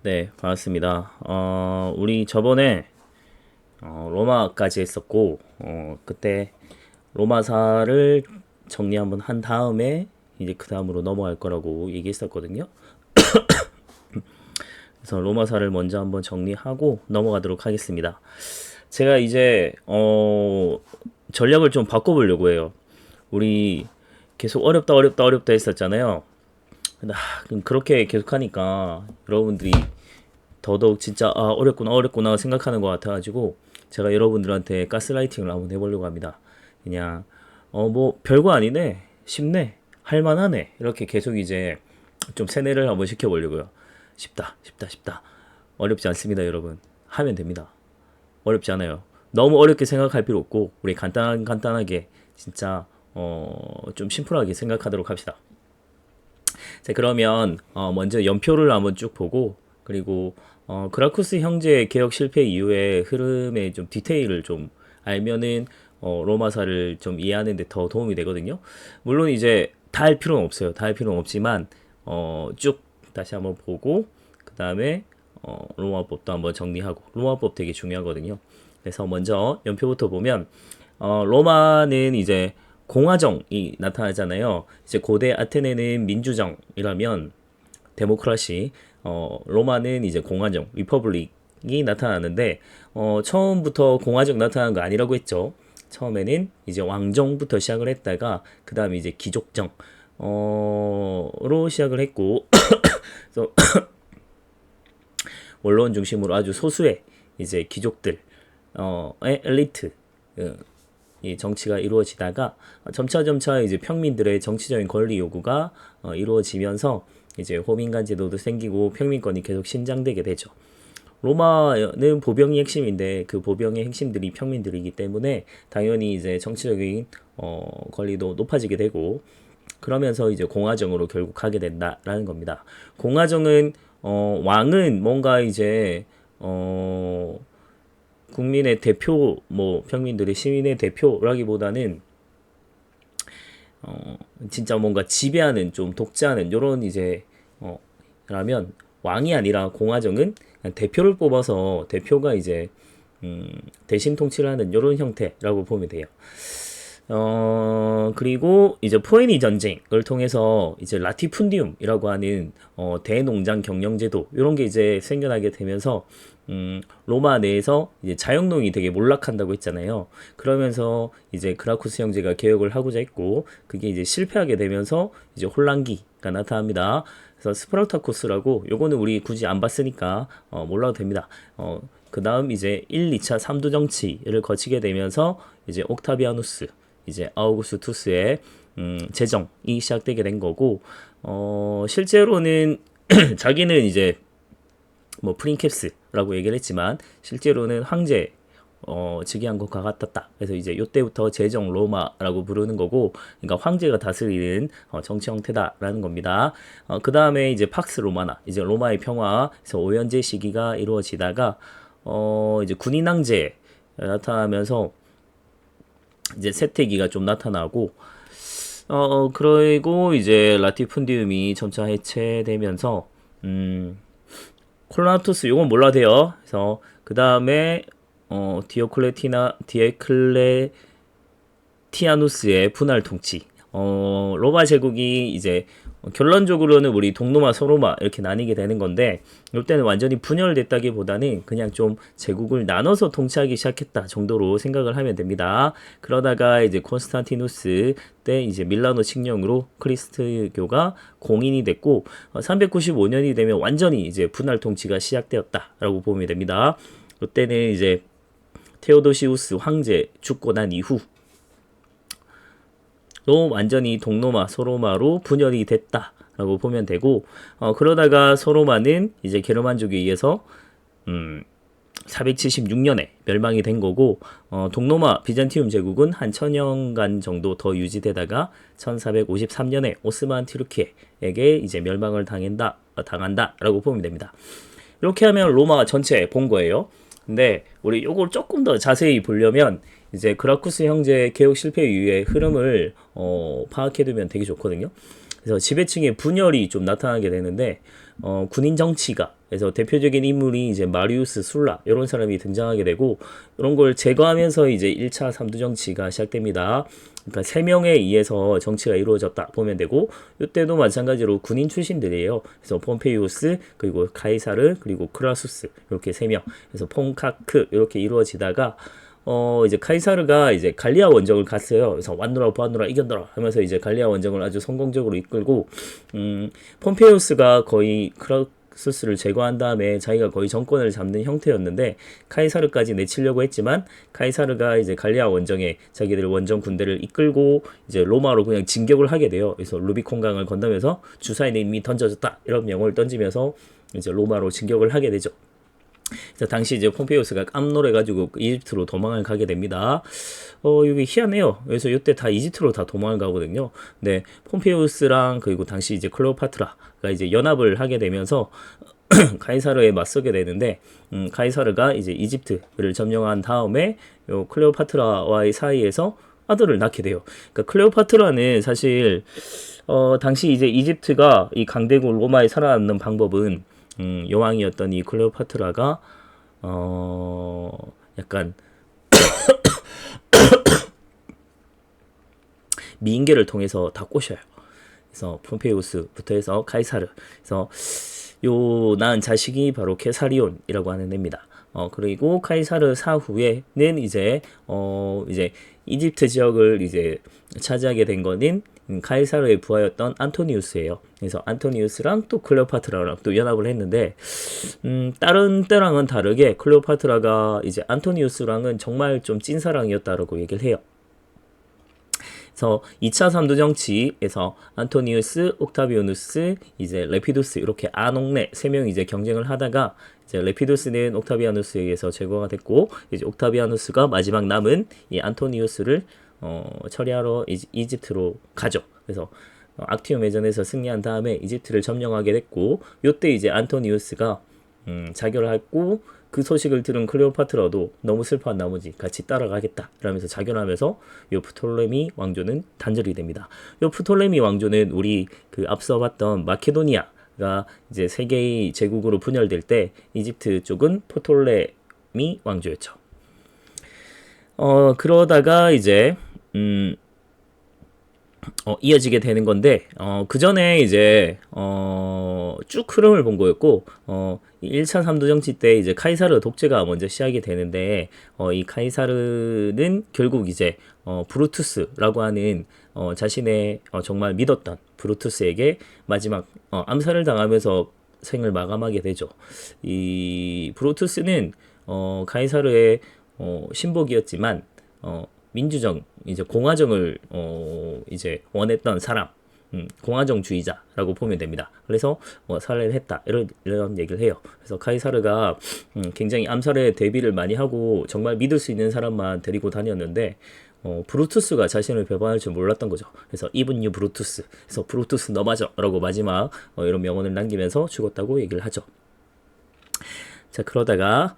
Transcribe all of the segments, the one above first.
네, 반갑습니다. 우리 저번에 로마까지 했었고, 그때 로마사를 정리 한번 한 다음에 이제 그 다음으로 넘어갈 거라고 얘기했었거든요. 그래서 로마사를 먼저 한번 정리하고 넘어가도록 하겠습니다. 제가 이제 전략을 좀 바꿔보려고 해요. 우리 계속 어렵다 어렵다 어렵다 했었잖아요. 그럼 그렇게 계속하니까 여러분들이 더더욱 진짜 어렵구나 어렵구나 생각하는 것 같아가지고 제가 여러분들한테 가스라이팅을 한번 해보려고 합니다. 그냥 뭐 별거 아니네, 쉽네, 할만하네, 이렇게 계속 이제 좀 세뇌를 한번 시켜보려고요. 쉽다 쉽다 쉽다, 어렵지 않습니다 여러분. 하면 됩니다. 어렵지 않아요. 너무 어렵게 생각할 필요 없고 우리 간단하게 진짜 좀 심플하게 생각하도록 합시다. 자, 그러면 먼저 연표를 한번 쭉 보고, 그리고 그라쿠스 형제 개혁 실패 이후의 흐름의 좀 디테일을 좀 알면은 로마사를 좀 이해하는 데 더 도움이 되거든요. 물론 이제 다 할 필요는 없어요. 다 할 필요는 없지만 쭉 다시 한번 보고, 그 다음에 로마법도 한번 정리하고. 로마법 되게 중요하거든요. 그래서 먼저 연표부터 보면 로마는 이제 공화정이 나타나잖아요. 이제 고대 아테네는 민주정이라면 데모크라시, 로마는 이제 공화정, 리퍼블릭이 나타나는데 처음부터 공화정 나타난 거 아니라고 했죠. 처음에는 이제 왕정부터 시작을 했다가 그 다음에 이제 귀족정 로 시작을 했고 그래서 원로원 중심으로 아주 소수의 이제 귀족들 의 엘리트 이 정치가 이루어지다가 점차 이제 평민들의 정치적인 권리 요구가 이루어지면서 이제 호민관 제도도 생기고 평민권이 계속 신장되게 되죠. 로마는 보병이 핵심인데 그 보병의 핵심들이 평민들이기 때문에 당연히 이제 정치적인 권리도 높아지게 되고, 그러면서 이제 공화정으로 결국 가게 된다라는 겁니다. 공화정은 왕은 뭔가 이제 국민의 대표, 뭐 평민들의 시민의 대표라기보다는 진짜 뭔가 지배하는, 좀 독재하는 요런 이제 라면, 왕이 아니라 공화정은 그냥 대표를 뽑아서 대표가 이제 대신 통치를 하는 요런 형태라고 보면 돼요. 그리고 이제 포에니 전쟁을 통해서 이제 라티푼디움이라고 하는 대농장 경영제도 이런 게 이제 생겨나게 되면서 로마 내에서 이제 자영농이 되게 몰락한다고 했잖아요. 그러면서 이제 그라쿠스 형제가 개혁을 하고자 했고, 그게 이제 실패하게 되면서 이제 혼란기가 나타납니다. 그래서 스파르타쿠스라고, 요거는 우리 굳이 안 봤으니까 몰라도 됩니다. 그 다음 이제 1, 2차 3두 정치를 거치게 되면서 이제 옥타비아누스, 이제 아우구스투스의 제정이 시작되게 된 거고, 실제로는 자기는 이제 뭐 프린캡스라고 얘기를 했지만 실제로는 황제 즉위한 것과 같았다. 그래서 이제 이때부터 제정 로마라고 부르는 거고, 그러니까 황제가 다스리는 정치 형태다라는 겁니다. 그 다음에 이제 팍스 로마나, 이제 로마의 평화에서 오연제 시기가 이루어지다가 이제 군인왕제 나타나면서 이제 세태기가 좀 나타나고, 그리고 이제 라티푼디움이 점차 해체되면서 콜라투스, 요건 몰라도 돼요. 그래서 그 다음에 디오클레티아누스의 분할 통치. 로마 제국이 이제 결론적으로는 우리 동로마, 서로마 이렇게 나뉘게 되는 건데, 이때는 완전히 분열됐다기보다는 그냥 좀 제국을 나눠서 통치하기 시작했다 정도로 생각을 하면 됩니다. 그러다가 이제 콘스탄티누스 때 이제 밀라노 칙령으로 크리스트교가 공인이 됐고, 395년이 되면 완전히 이제 분할 통치가 시작되었다라고 보면 됩니다. 이때는 이제 테오도시우스 황제 죽고 난 이후 또 완전히 동로마, 소로마로 분열이 됐다라고 보면 되고, 그러다가 소로마는 이제 게르만족에 의해서 476년에 멸망이 된 거고, 동로마 비잔티움 제국은 한 1000년간 정도 더 유지되다가 1453년에 오스만 튀르키에게 이제 멸망을 당한다라고 보면 됩니다. 이렇게 하면 로마 전체 본 거예요. 근데 우리 요걸 조금 더 자세히 보려면 이제 그라쿠스 형제 개혁 실패 이후의 흐름을 파악해두면 되게 좋거든요. 그래서 지배층의 분열이 좀 나타나게 되는데, 군인 정치가 그래서 대표적인 인물이 이제 마리우스 술라 이런 사람이 등장하게 되고 이런 걸 제거하면서 이제 1차 삼두 정치가 시작됩니다. 그러니까 세 명에 의해서 정치가 이루어졌다 보면 되고 이때도 마찬가지로 군인 출신들이에요. 그래서 폼페이우스 그리고 카이사르 그리고 크라수스 이렇게 세 명. 그래서 폼카크 이렇게 이루어지다가 이제 카이사르가 이제 갈리아 원정을 갔어요. 그래서 왔노라 보았노라 이겼노라 하면서 이제 갈리아 원정을 아주 성공적으로 이끌고 폼페이우스가 거의 크라수스를 제거한 다음에 자기가 거의 정권을 잡는 형태였는데 카이사르까지 내치려고 했지만 카이사르가 이제 갈리아 원정에 자기들 원정 군대를 이끌고 이제 로마로 그냥 진격을 하게 돼요. 그래서 루비콘강을 건너면서 주사위는 이미 던져졌다 이런 명을 던지면서 이제 로마로 진격을 하게 되죠. 그래서 당시 이제 폼페이우스가 깜놀해가지고 이집트로 도망을 가게 됩니다. 이게 희한해요. 그래서 이때 다 이집트로 다 도망을 가거든요. 네, 폼페이우스랑 그리고 당시 이제 클레오파트라가 이제 연합을 하게 되면서 카이사르에 맞서게 되는데, 카이사르가 이제 이집트를 점령한 다음에 요 클레오파트라와의 사이에서 아들을 낳게 돼요. 그러니까 클레오파트라는 사실 당시 이제 이집트가 이 강대국 로마에 살아남는 방법은 여왕이었던 이 클레오파트라가 약간 미인계를 통해서 다 꼬셔요. 그래서 폼페이우스부터 해서 카이사르, 그래서 요 낳은 자식이 바로 케사리온이라고 하는 애입니다. 그리고 카이사르 사후에는 이제 이집트 지역을 이제 차지하게 된 거는 카이사르의 부하였던 안토니우스예요. 그래서 안토니우스랑 또 클레오파트라랑 또 연합을 했는데 다른 때랑은 다르게 클레오파트라가 이제 안토니우스랑은 정말 좀 찐사랑이었다라고 얘기를 해요. 그래서 2차 삼두 정치에서 안토니우스, 옥타비아누스, 이제 레피두스 이렇게 아녹네 세 명이 이제 경쟁을 하다가 이제 레피두스는 옥타비아누스에 의해서 제거가 됐고 이제 옥타비아누스가 마지막 남은 이 안토니우스를 처리하러 이집트로 가죠. 그래서 악티움 해전에서 승리한 다음에 이집트를 점령하게 됐고 요때 이제 안토니우스가 자결하고 그 소식을 들은 클레오파트라도 너무 슬퍼한 나머지 같이 따라가겠다 라면서 자결하면서 요 프톨레미 왕조는 단절이 됩니다. 요 프톨레미 왕조는 우리 그 앞서 봤던 마케도니아가 이제 세 개의 제국으로 분열될 때 이집트 쪽은 프톨레미 왕조였죠. 그러다가 이제 이어지게 되는 건데 그 전에 이제 쭉 흐름을 본 거였고 1차 삼두 정치 때 이제 카이사르 독재가 먼저 시작이 되는데 이 카이사르는 결국 이제 브루투스라고 하는 자신의 정말 믿었던 브루투스에게 마지막 암살을 당하면서 생을 마감하게 되죠. 이 브루투스는 카이사르의 신복이었지만 민주정 이제 공화정을 이제 원했던 사람, 공화정주의자라고 보면 됩니다. 그래서 살해를 했다 이런 얘기를 해요. 그래서 카이사르가 굉장히 암살에 대비를 많이 하고 정말 믿을 수 있는 사람만 데리고 다녔는데 브루투스가 자신을 배반할 줄 몰랐던 거죠. 그래서 even you 브루투스, 그래서 브루투스 너 맞아라고 마지막 이런 명언을 남기면서 죽었다고 얘기를 하죠. 자, 그러다가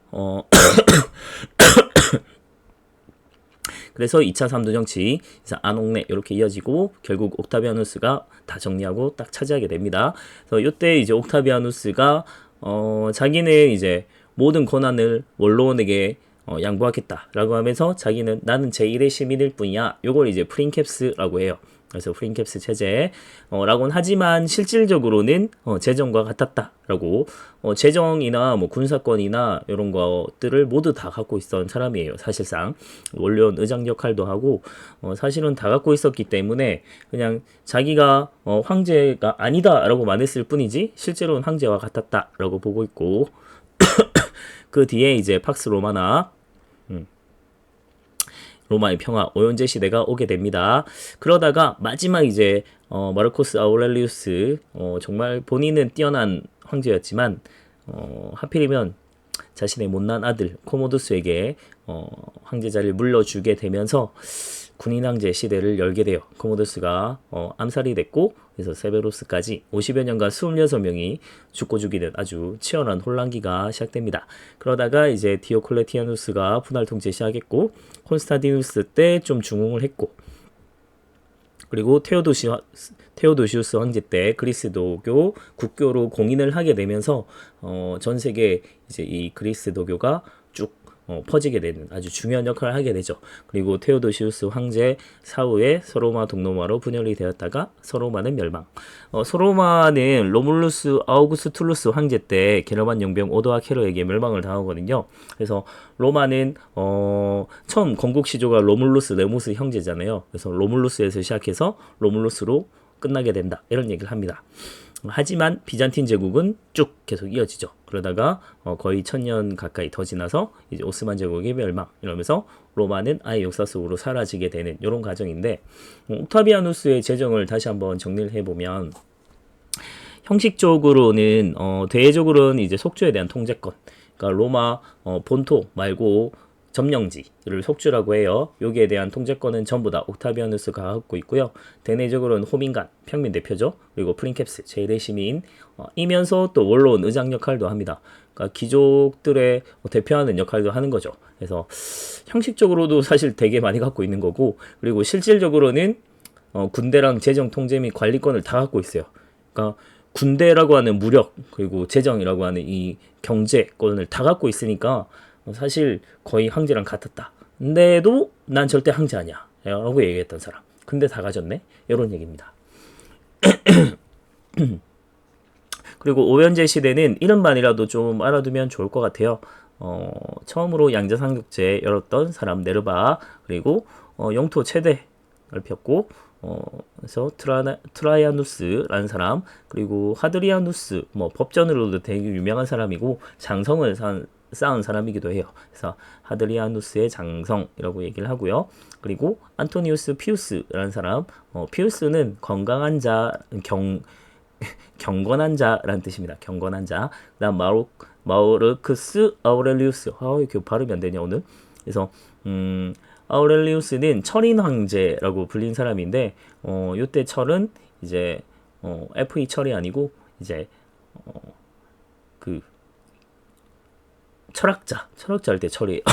그래서 2차 삼두 정치, 그래서 아녹네 이렇게 이어지고 결국 옥타비아누스가 다 정리하고 딱 차지하게 됩니다. 그래서 이때 이제 옥타비아누스가 자기는 이제 모든 권한을 원로원에게 양보하겠다라고 하면서 자기는 나는 제1의 시민일 뿐이야. 요걸 이제 프린캡스라고 해요. 그래서 프린캡스 체제 라고는 하지만 실질적으로는 재정과 같았다라고 재정이나 뭐 군사권이나 이런 것들을 모두 다 갖고 있었던 사람이에요. 사실상 원로원 의장 역할도 하고 사실은 다 갖고 있었기 때문에 그냥 자기가 황제가 아니다라고 말했을 뿐이지 실제로는 황제와 같았다라고 보고 있고 그 뒤에 이제 팍스 로마나 로마의 평화, 오연제 시대가 오게 됩니다. 그러다가 마지막 이제 마르코스 아우렐리우스 정말 본인은 뛰어난 황제였지만 하필이면 자신의 못난 아들 코모두스에게 황제 자리를 물려주게 되면서 군인 황제 시대를 열게 돼요. 코모두스가 암살이 됐고 그래서 세베로스까지 50여 년간 26명이 죽고 죽이는 아주 치열한 혼란기가 시작됩니다. 그러다가 이제 디오클레티아누스가 분할 통제 시작했고 콘스탄티누스 때 좀 중흥을 했고 그리고 테오도시우스 황제 때 그리스도교 국교로 공인을 하게 되면서 전 세계 이제 이 그리스도교가 쭉 퍼지게 되는 아주 중요한 역할을 하게 되죠. 그리고 테오도시우스 황제 사후에 서로마 동로마로 분열이 되었다가 서로마는 멸망. 서로마는 로물루스 아우구스툴루스 황제 때 게르만 용병 오도아 케로에게 멸망을 당하거든요. 그래서 로마는 처음 건국 시조가 로물루스 레무스 형제잖아요. 그래서 로물루스에서 시작해서 로물루스로 끝나게 된다. 이런 얘기를 합니다. 하지만 비잔틴 제국은 쭉 계속 이어지죠. 그러다가 거의 1000년 가까이 더 지나서 이제 오스만 제국의 멸망 이러면서 로마는 아예 역사 속으로 사라지게 되는 이런 과정인데 옥타비아누스의 재정을 다시 한번 정리를 해보면 형식적으로는 대외적으로는 이제 속주에 대한 통제권, 그러니까 로마 본토 말고 점령지를 속주라고 해요. 여기에 대한 통제권은 전부 다 옥타비아누스가 갖고 있고요. 대내적으로는 호민간, 평민 대표죠. 그리고 프린캡스, 제일의 시민, 이면서 또 원로원, 의장 역할도 합니다. 그러니까 귀족들의 대표하는 역할도 하는 거죠. 그래서 형식적으로도 사실 되게 많이 갖고 있는 거고, 그리고 실질적으로는 군대랑 재정 통제 및 관리권을 다 갖고 있어요. 그러니까 군대라고 하는 무력, 그리고 재정이라고 하는 이 경제권을 다 갖고 있으니까 사실 거의 황제랑 같았다. 근데도 난 절대 황제 아니야 라고 얘기했던 사람. 근데 다 가졌네? 이런 얘기입니다. 그리고 오변제 시대는 이름만이라도 좀 알아두면 좋을 것 같아요. 처음으로 양자상륙제 열었던 사람 네르바, 그리고 영토 최대를 폈고 그래서 트라이아누스라는 사람, 그리고 하드리아누스, 뭐 법전으로도 되게 유명한 사람이고 장성을 쌓은 사람이기도 해요. 그래서 하드리아누스의 장성이라고 얘기를 하고요. 그리고 안토니우스 피우스라는 사람, 피우스는 건강한 자, 경건한 자라는 뜻입니다. 경건한 자. 그다음 마우르크스 아우렐리우스. 이렇게 발음이 안 되냐 오늘. 그래서 아우렐리우스는 철인 황제라고 불린 사람인데 요때 철은 이제 FE 철이 아니고 이제 그 철학자 할 때 철이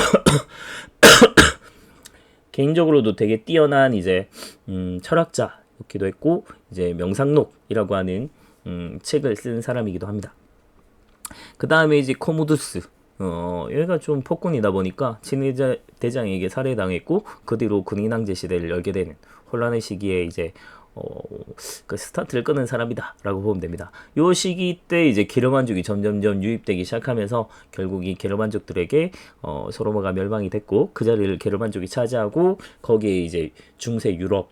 개인적으로도 되게 뛰어난 이제 철학자였기도 했고 이제 명상록이라고 하는 책을 쓴 사람이기도 합니다. 그 다음에 이제 코모두스, 얘가 좀 폭군이다 보니까 친위대장에게 살해당했고 그 뒤로 군인왕제 시대를 열게 되는 혼란의 시기에 이제 그 스타트를 끄는 사람이다 라고 보면 됩니다. 요 시기 때 이제 게르만족이 점점점 유입되기 시작하면서 결국 이 게르만족들에게 소로마가 멸망이 됐고 그 자리를 게르만족이 차지하고 거기에 이제 중세 유럽,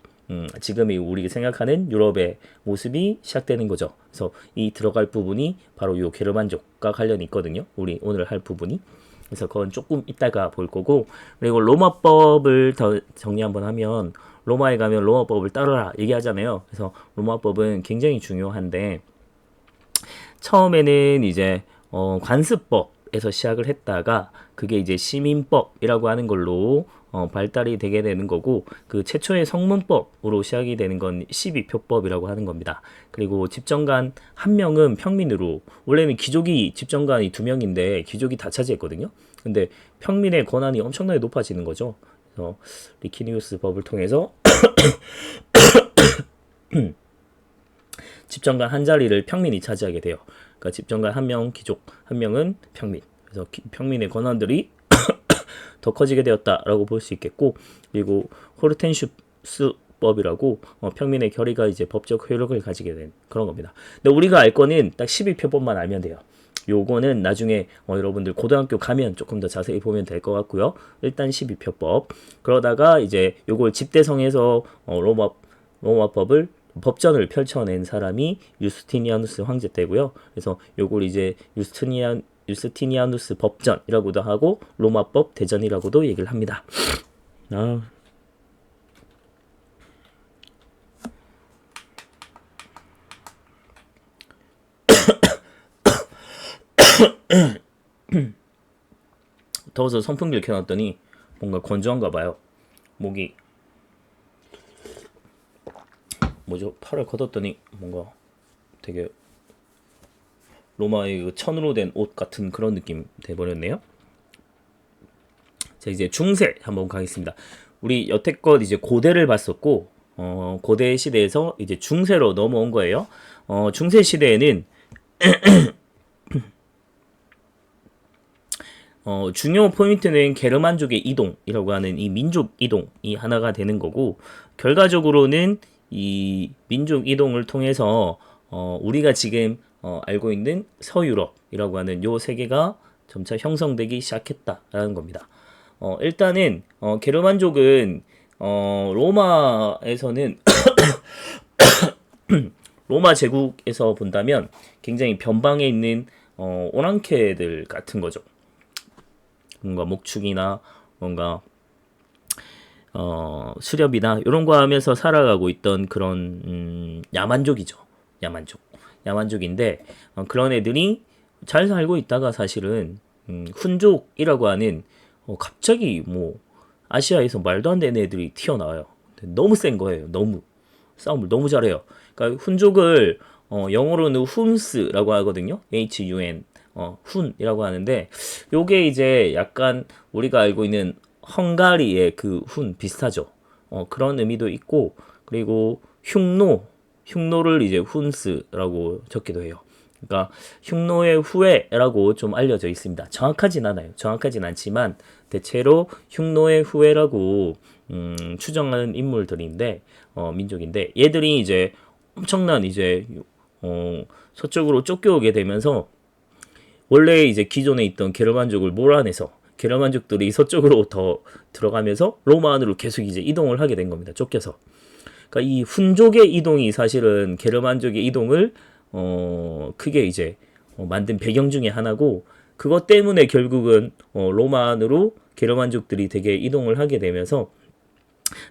지금이 우리가 생각하는 유럽의 모습이 시작되는 거죠. 그래서 이 들어갈 부분이 바로 요 게르만족과 관련이 있거든요. 우리 오늘 할 부분이. 그래서 그건 조금 이따가 볼 거고, 그리고 로마법을 더 정리 한번 하면 로마에 가면 로마법을 따르라 얘기하잖아요. 그래서 로마법은 굉장히 중요한데 처음에는 이제 관습법에서 시작을 했다가 그게 이제 시민법이라고 하는 걸로 발달이 되게 되는 거고, 그 최초의 성문법으로 시작이 되는 건 12표법이라고 하는 겁니다. 그리고 집정관 한 명은 평민으로, 원래는 귀족이 집정관이 2명인데 귀족이 다 차지했거든요. 근데 평민의 권한이 엄청나게 높아지는 거죠. 그래서 리키니우스 법을 통해서 집정관 한 자리를 평민이 차지하게 돼요. 그러니까 집정관 한 명, 귀족 한 명은 평민. 그래서 평민의 권한들이 더 커지게 되었다라고 볼 수 있겠고, 그리고 호르텐슈스법이라고 평민의 결의가 이제 법적 효력을 가지게 된 그런 겁니다. 근데 우리가 알 거는 딱 12표법만 알면 돼요. 요거는 나중에 여러분들 고등학교 가면 조금 더 자세히 보면 될 것 같고요. 일단 12표법. 그러다가 이제 요걸 집대성에서 로마법을 법전을 펼쳐낸 사람이 유스티니아누스 황제 때고요. 그래서 요걸 이제 유스티니아누스 법전이라고도 하고 로마법 대전이라고도 얘기를 합니다. 더워서 선풍기를 켜놨더니 뭔가 건조한가 봐요. 목이 뭐죠? 팔을 걷었더니 뭔가 되게 로마의 그 천으로 된 옷 같은 그런 느낌 돼버렸네요. 자, 이제 중세 한번 가겠습니다. 우리 여태껏 이제 고대를 봤었고 고대 시대에서 이제 중세로 넘어온 거예요. 중세 시대에는 중요 포인트는 게르만족의 이동이라고 하는 이 민족 이동이 하나가 되는 거고, 결과적으로는 이 민족 이동을 통해서 우리가 지금 알고 있는 서유럽이라고 하는 요 세계가 점차 형성되기 시작했다라는 겁니다. 일단은 게르만족은 로마에서는 로마 제국에서 본다면 굉장히 변방에 있는 오랑캐들 같은 거죠. 뭔가 목축이나 뭔가 수렵이나 이런 거 하면서 살아가고 있던 그런 야만족이죠. 야만족인데 그런 애들이 잘 살고 있다가 사실은 훈족이라고 하는 갑자기 뭐 아시아에서 말도 안 되는 애들이 튀어나와요. 너무 센 거예요. 너무 싸움을 너무 잘해요. 그러니까 훈족을 영어로는 훈스라고 하거든요. HUN 훈이라고 하는데, 요게 이제 약간 우리가 알고 있는 헝가리의 그 훈 비슷하죠. 그런 의미도 있고, 그리고 흉노를 이제 훈스라고 적기도 해요. 그러니까 흉노의 후예라고 좀 알려져 있습니다. 정확하진 않지만 대체로 흉노의 후예라고 추정하는 인물들인데 민족인데, 얘들이 이제 엄청난 이제 서쪽으로 쫓겨오게 되면서 원래 이제 기존에 있던 게르만족을 몰아내서 게르만족들이 서쪽으로 더 들어가면서 로마 안으로 계속 이제 이동을 하게 된 겁니다. 쫓겨서. 그러니까 이 훈족의 이동이 사실은 게르만족의 이동을 크게 이제 만든 배경 중에 하나고, 그것 때문에 결국은 로마 안으로 게르만족들이 되게 이동을 하게 되면서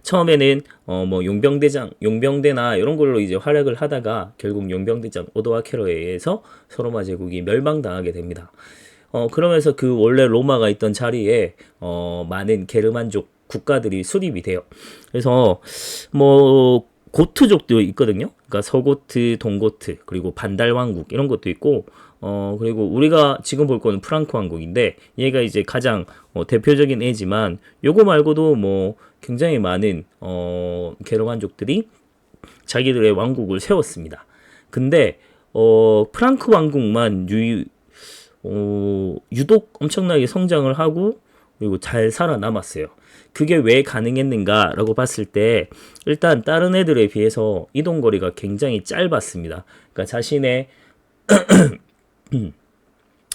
처음에는 뭐 용병대나 이런 걸로 이제 활약을 하다가 결국 용병대장 오도아케로에 의해서 서로마 제국이 멸망당하게 됩니다. 그러면서 그 원래 로마가 있던 자리에 많은 게르만족 국가들이 수립이 돼요. 그래서 뭐 고트족도 있거든요. 그러니까 서고트, 동고트, 그리고 반달 왕국 이런 것도 있고, 그리고 우리가 지금 볼 거는 프랑크 왕국인데, 얘가 이제 가장 대표적인 애지만, 요거 말고도 뭐 굉장히 많은 게르만족들이 자기들의 왕국을 세웠습니다. 근데 프랑크 왕국만 유독 엄청나게 성장을 하고 그리고 잘 살아남았어요. 그게 왜 가능했는가라고 봤을 때, 일단 다른 애들에 비해서 이동거리가 굉장히 짧았습니다. 그러니까 자신의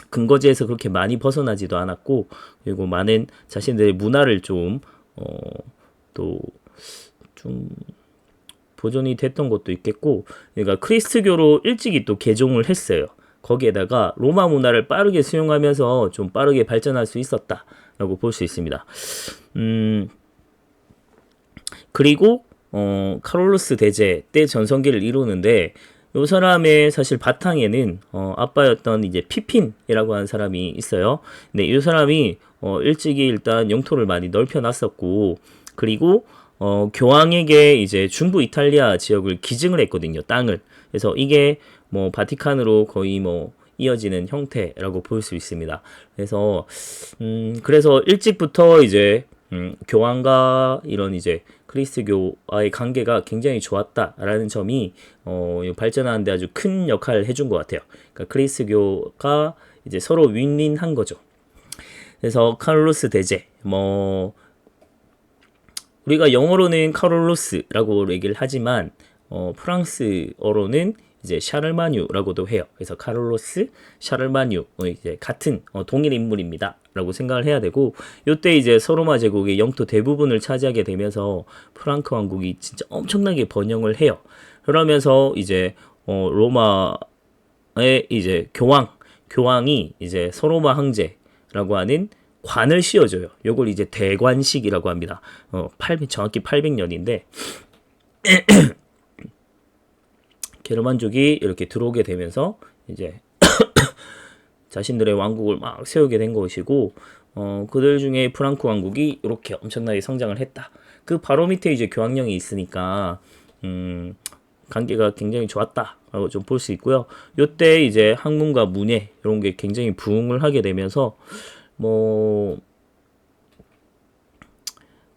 근거지에서 그렇게 많이 벗어나지도 않았고, 그리고 많은 자신들의 문화를 또 좀 보존이 됐던 것도 있겠고, 그러니까 크리스트교로 일찍이 또 개종을 했어요. 거기에다가 로마 문화를 빠르게 수용하면서 좀 빠르게 발전할 수 있었다라고 볼 수 있습니다. 그리고 카롤루스 대제 때 전성기를 이루는데, 이 사람의 사실 바탕에는 아빠였던 이제 피핀이라고 하는 사람이 있어요. 근데 이 사람이 일찍이 일단 영토를 많이 넓혀놨었고, 그리고 교황에게 이제 중부 이탈리아 지역을 기증을 했거든요, 땅을. 그래서 이게 뭐 바티칸으로 거의 뭐 이어지는 형태라고 볼 수 있습니다. 그래서 일찍부터 이제 교황과 이런 이제 그리스도교와의 관계가 굉장히 좋았다라는 점이 발전하는 데 아주 큰 역할을 해준 것 같아요. 그러니까 그리스도교가 이제 서로 윈윈한 거죠. 그래서 카롤루스 대제, 뭐 우리가 영어로는 카롤루스라고 얘기를 하지만 프랑스어로는 이제 샤를마뉴라고도 해요. 그래서 카롤로스, 샤를마뉴 이제 같은 동일 인물입니다라고 생각을 해야 되고, 이때 이제 서로마 제국의 영토 대부분을 차지하게 되면서 프랑크 왕국이 진짜 엄청나게 번영을 해요. 그러면서 이제 로마의 이제 교황이 이제 서로마 황제라고 하는 관을 씌워줘요. 요걸 이제 대관식이라고 합니다. 정확히 800년인데 게르만족이 이렇게 들어오게 되면서 이제 자신들의 왕국을 막 세우게 된 것이고, 그들 중에 프랑크 왕국이 이렇게 엄청나게 성장을 했다. 그 바로 밑에 이제 교황령이 있으니까 관계가 굉장히 좋았다라고 좀 볼 수 있고요. 요때 이제 학문과 문예 이런 게 굉장히 부흥을 하게 되면서 뭐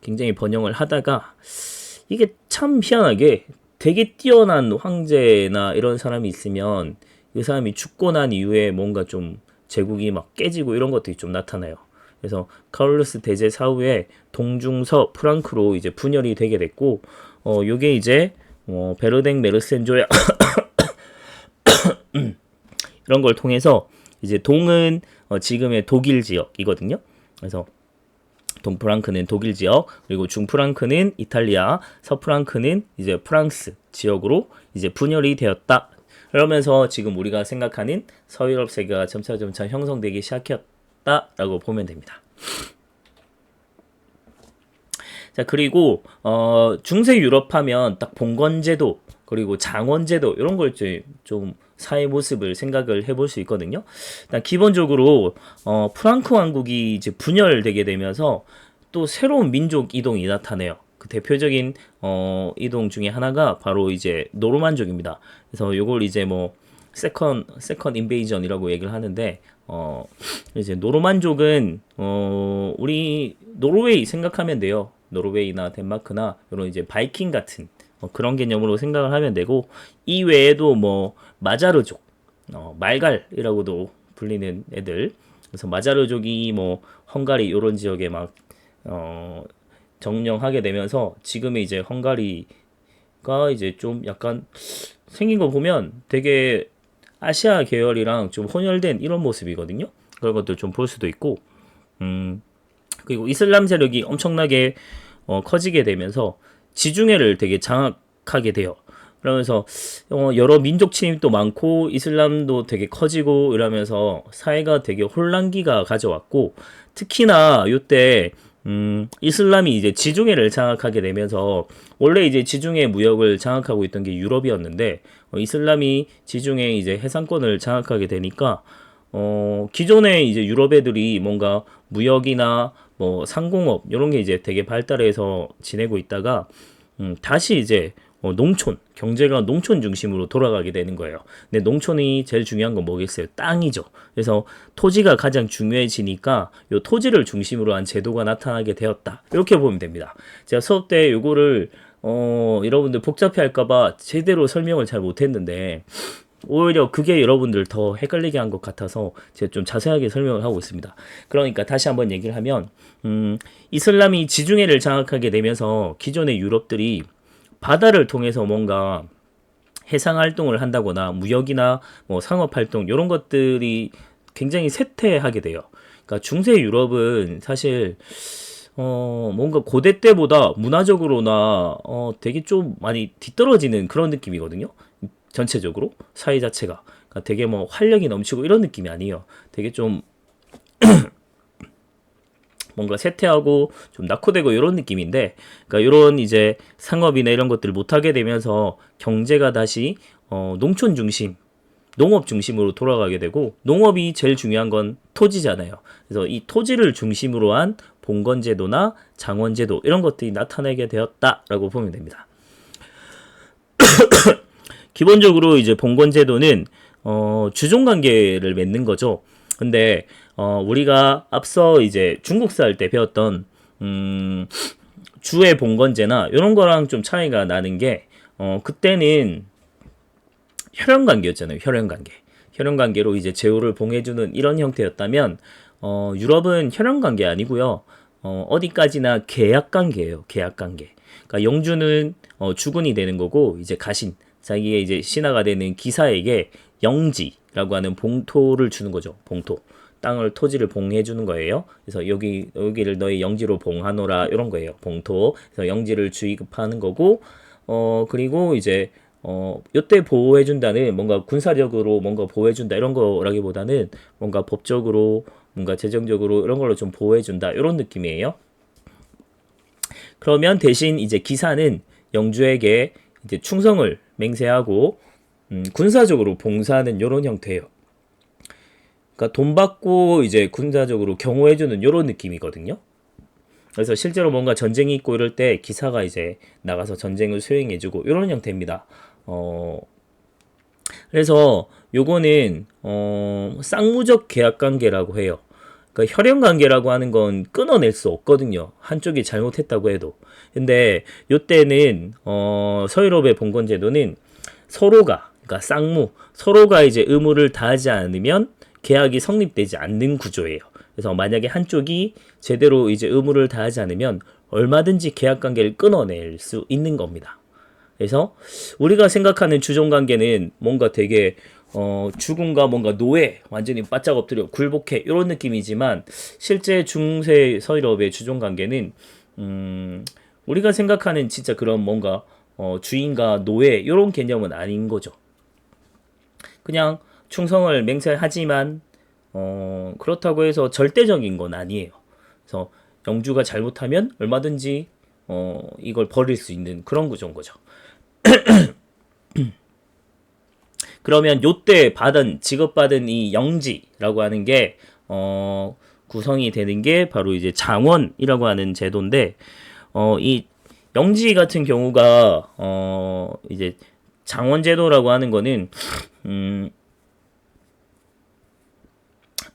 굉장히 번영을 하다가 이게 참 희한하게 되게 뛰어난 황제나 이런 사람이 있으면 그 사람이 죽고 난 이후에 뭔가 좀 제국이 막 깨지고 이런 것들이 좀 나타나요. 그래서 카를로스 대제 사후에 동중서 프랑크로 이제 분열이 되게 됐고, 요게 이제 베르댕 메르센조야 이런 걸 통해서 이제 동은 지금의 독일 지역이거든요. 그래서 동프랑크는 독일 지역, 그리고 중프랑크는 이탈리아, 서프랑크는 이제 프랑스 지역으로 이제 분열이 되었다. 그러면서 지금 우리가 생각하는 서유럽 세계가 점차 형성되기 시작했다라고 보면 됩니다. 자, 그리고 중세 유럽 하면 딱 봉건제도 그리고 장원제도 이런 걸 좀 사회 모습을 생각을 해볼 수 있거든요. 일단 기본적으로 프랑크 왕국이 이제 분열되게 되면서 또 새로운 민족 이동이 나타나요. 그 대표적인 이동 중에 하나가 바로 이제 노르만족입니다. 그래서 요걸 이제 뭐 세컨 인베이전이라고 얘기를 하는데 이제 노르만족은 우리 노르웨이 생각하면 돼요. 노르웨이나 덴마크나 이런 이제 바이킹 같은 그런 개념으로 생각을 하면 되고, 이 외에도 뭐 마자르족, 말갈이라고도 불리는 애들. 그래서 마자르족이 뭐 헝가리 이런 지역에 막 정령하게 되면서 지금의 이제 헝가리가 이제 좀 약간 생긴 거 보면 되게 아시아 계열이랑 좀 혼혈된 이런 모습이거든요. 그런 것들 좀 볼 수도 있고, 그리고 이슬람 세력이 엄청나게 커지게 되면서 지중해를 되게 장악하게 돼요. 그러면서 여러 민족 침입도 많고 이슬람도 되게 커지고 이러면서 사회가 되게 혼란기가 가져왔고, 특히나 이때 이슬람이 이제 지중해를 장악하게 되면서 원래 이제 지중해 무역을 장악하고 있던 게 유럽이었는데 이슬람이 지중해 이제 해상권을 장악하게 되니까 기존에 이제 유럽 애들이 뭔가 무역이나 뭐 상공업 이런 게 이제 되게 발달해서 지내고 있다가 다시 이제 농촌 경제가 농촌 중심으로 돌아가게 되는 거예요. 근데 농촌이 제일 중요한 건 뭐겠어요? 땅이죠. 그래서 토지가 가장 중요해지니까 요 토지를 중심으로 한 제도가 나타나게 되었다. 이렇게 보면 됩니다. 제가 수업 때 요거를 여러분들 복잡해할까봐 제대로 설명을 잘 못했는데 오히려 그게 여러분들 더 헷갈리게 한 것 같아서 제가 좀 자세하게 설명을 하고 있습니다. 그러니까 다시 한번 얘기를 하면 이슬람이 지중해를 장악하게 되면서 기존의 유럽들이 바다를 통해서 뭔가 해상 활동을 한다거나 무역이나 뭐 상업 활동 이런 것들이 굉장히 쇠퇴하게 돼요. 그러니까 중세 유럽은 사실 뭔가 고대 때보다 문화적으로나 되게 좀 많이 뒤떨어지는 그런 느낌이거든요. 전체적으로 사회 자체가 그러니까 되게 뭐 활력이 넘치고 이런 느낌이 아니에요. 되게 좀 뭔가 쇠퇴하고 좀 낙후되고 이런 느낌인데, 그러니까 이런 이제 상업이나 이런 것들을 못하게 되면서 경제가 다시 농촌 중심, 농업 중심으로 돌아가게 되고, 농업이 제일 중요한 건 토지잖아요. 그래서 이 토지를 중심으로 한 봉건제도나 장원제도 이런 것들이 나타나게 되었다라고 보면 됩니다. 기본적으로 이제 봉건제도는 주종관계를 맺는 거죠. 근데 우리가 앞서 이제 중국사 할 때 배웠던 주의 봉건제나 이런 거랑 좀 차이가 나는 게 그때는 혈연관계였잖아요. 혈연관계로 이제 제후를 봉해주는 이런 형태였다면 유럽은 혈연관계 아니고요. 어디까지나 계약관계예요. 계약관계. 그러니까 영주는 주군이 되는 거고, 이제 가신 자기의 이제 신하가 되는 기사에게 영지라고 하는 봉토를 주는 거죠. 봉토. 땅을 토지를 봉해 주는 거예요. 그래서 여기를 너희 영지로 봉하노라 이런 거예요. 봉토. 그래서 영지를 주입하는 거고, 그리고 이제 요때 보호해 준다는 뭔가 군사력으로 뭔가 보호해 준다 이런 거라기보다는 뭔가 법적으로 뭔가 재정적으로 이런 걸로 좀 보호해 준다 이런 느낌이에요. 그러면 대신 이제 기사는 영주에게 이제 충성을 맹세하고 군사적으로 봉사하는 이런 형태예요. 그러니까 돈 받고 이제 군사적으로 경호해주는 이런 느낌이거든요. 그래서 실제로 뭔가 전쟁이 있고 이럴 때 기사가 이제 나가서 전쟁을 수행해주고 이런 형태입니다. 그래서 요거는 쌍무적 계약관계라고 해요. 그러니까 혈연 관계라고 하는 건 끊어낼 수 없거든요. 한쪽이 잘못했다고 해도. 근데 요때는 서유럽의 봉건 제도는 서로가, 그러니까 쌍무 서로가 이제 의무를 다하지 않으면 계약이 성립되지 않는 구조예요. 그래서 만약에 한쪽이 제대로 이제 의무를 다하지 않으면 얼마든지 계약 관계를 끊어낼 수 있는 겁니다. 그래서 우리가 생각하는 주종 관계는 뭔가 되게 죽음과 뭔가 노예, 완전히 바짝 엎드려 굴복해 이런 느낌이지만 실제 중세 서유럽의 주종 관계는 우리가 생각하는 진짜 그런 뭔가 주인과 노예 이런 개념은 아닌 거죠. 그냥 충성을 맹세하지만 그렇다고 해서 절대적인 건 아니에요. 그래서 영주가 잘못하면 얼마든지 이걸 버릴 수 있는 그런 구조인 거죠. 그러면 요때 지급받은 이 영지라고 하는 게 구성이 되는 게 바로 이제 장원이라고 하는 제도인데 이 영지 같은 경우가 이제 장원 제도라고 하는 거는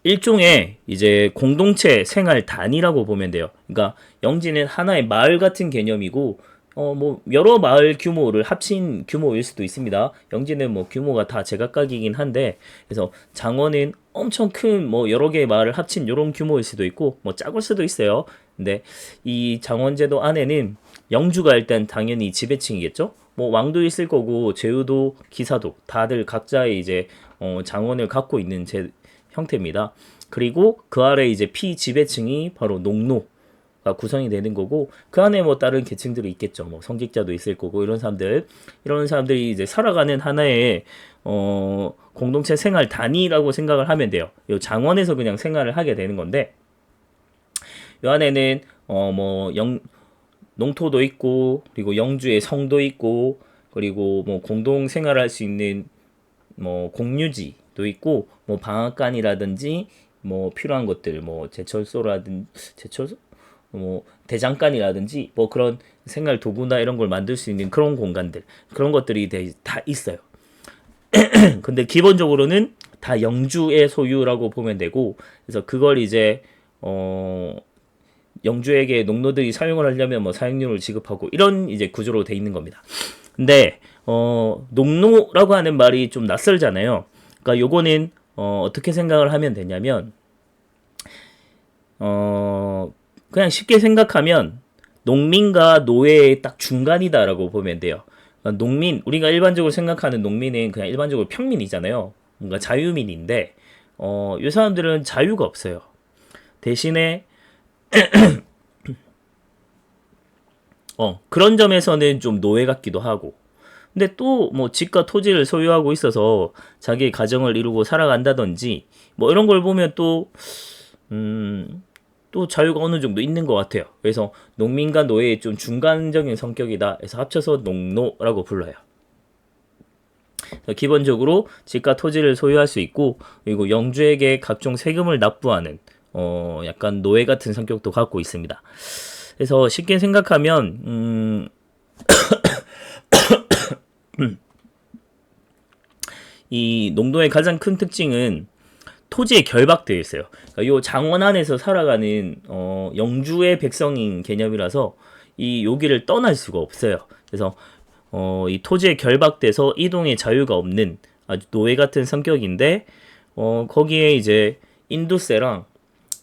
일종의 이제 공동체 생활 단위라고 보면 돼요. 그러니까 영지는 하나의 마을 같은 개념이고 뭐 여러 마을 규모를 합친 규모일 수도 있습니다. 영지는 뭐 규모가 다 제각각이긴 한데 그래서 장원은 엄청 큰 뭐 여러 개의 마을을 합친 요런 규모일 수도 있고 뭐 작을 수도 있어요. 근데 이 장원제도 안에는 영주가 일단 당연히 지배층이겠죠. 뭐 왕도 있을 거고 제후도 기사도 다들 각자의 이제 장원을 갖고 있는 형태입니다. 그리고 그 아래 이제 피지배층이 바로 농노가 구성이 되는 거고 그 안에 뭐 다른 계층들이 있겠죠. 뭐 성직자도 있을 거고 이런 사람들이 이제 살아가는 하나의 공동체 생활 단위라고 생각을 하면 돼요. 이 장원에서 그냥 생활을 하게 되는 건데 이 안에는 뭐 농토도 있고 그리고 영주의 성도 있고 그리고 뭐 공동 생활할 수 있는 뭐 공유지도 있고 뭐 방앗간이라든지 뭐 필요한 것들 뭐 제철소 뭐 대장간이라든지 뭐 그런 생활 도구나 이런 걸 만들 수 있는 그런 공간들 그런 것들이 다 있어요. 근데 기본적으로는 다 영주의 소유라고 보면 되고 그래서 그걸 이제 영주에게 농노들이 사용을 하려면 뭐 사용료를 지급하고 이런 이제 구조로 돼 있는 겁니다. 근데 농노라고 하는 말이 좀 낯설잖아요. 그러니까 요거는 어떻게 생각을 하면 되냐면 그냥 쉽게 생각하면 농민과 노예의 딱 중간이다라고 보면 돼요. 그러니까 우리가 일반적으로 생각하는 농민은 그냥 일반적으로 평민이잖아요. 뭔가 자유민인데 이 사람들은 자유가 없어요. 대신에 그런 점에서는 좀 노예 같기도 하고 근데 또 뭐 집과 토지를 소유하고 있어서 자기의 가정을 이루고 살아간다든지 뭐 이런 걸 보면 또 자유가 어느 정도 있는 것 같아요. 그래서 농민과 노예의 좀 중간적인 성격이다 해서 합쳐서 농노라고 불러요. 기본적으로 집과 토지를 소유할 수 있고 그리고 영주에게 각종 세금을 납부하는 약간 노예 같은 성격도 갖고 있습니다. 그래서 쉽게 생각하면 이 농노의 가장 큰 특징은 토지에 결박되어 있어요. 그러니까 요 장원 안에서 살아가는 영주의 백성인 개념이라서 이 여기를 떠날 수가 없어요. 그래서 이 토지에 결박돼서 이동의 자유가 없는 아주 노예 같은 성격인데 거기에 이제 인도세랑